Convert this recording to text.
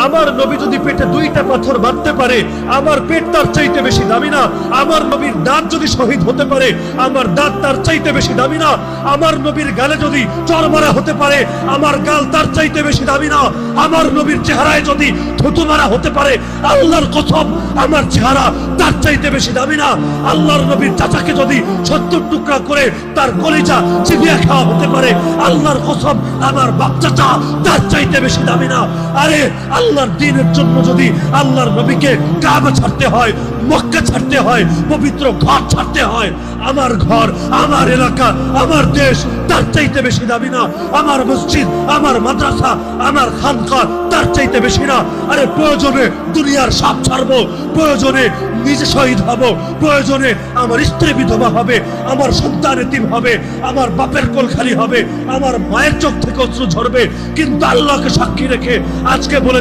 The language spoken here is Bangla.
আমার নবী যদি পেটে দুইটা পাথর বাঁধতে পারে, আমার পেট তার চাইতে বেশি দামি না। আমার নবীর দাঁত যদি শহীদ হতে পারে, আমার দাঁত তার চাইতে বেশি দামি না। আমার নবীর গালে যদি চড় মারা হতে পারে, আমার গাল তার চাইতে বেশি দামি না। আমার নবীর চেহারায় যদি থুতু মারা হতে পারে, আল্লাহর কসম আমার চেহারা তার চাইতে বেশি দামি না। আল্লাহর নবীর চাচাকে যদি 70 টুকরা করে তার কলিজা চিবিয়ে খাওয়া হতে পারে, আল্লাহর কসম আমার বাপ চাচা তার চাইতে বেশি দামি না। আরে আল্লাহর দ্বীনের জন্য যদি আল্লাহর নবীকে কাবা ছাড়তে হয়, মক্কা ছাড়তে হয়, পবিত্র ঘর ছাড়তে হয়, আমার ঘর, আমার এলাকা, আমার দেশ তার চাইতে বেশি দামি না। আমার মসজিদ, আমার মাদ্রাসা, আমার খানকা তার চাইতে বেশি না। আরে প্রয়োজনে দুনিয়ার সাপ ছাড়বো, প্রয়োজনে নিজে শহীদ হব, প্রয়োজনে আমার স্ত্রী বিধবা হবে, আমার সন্তান এতিম হবে, আমার বাপের কোল খালি হবে, আমার মায়ের চোখ থেকে অশ্রু ঝরবে, কিন্তু আল্লাহকে সাক্ষী রেখে আজকে বলে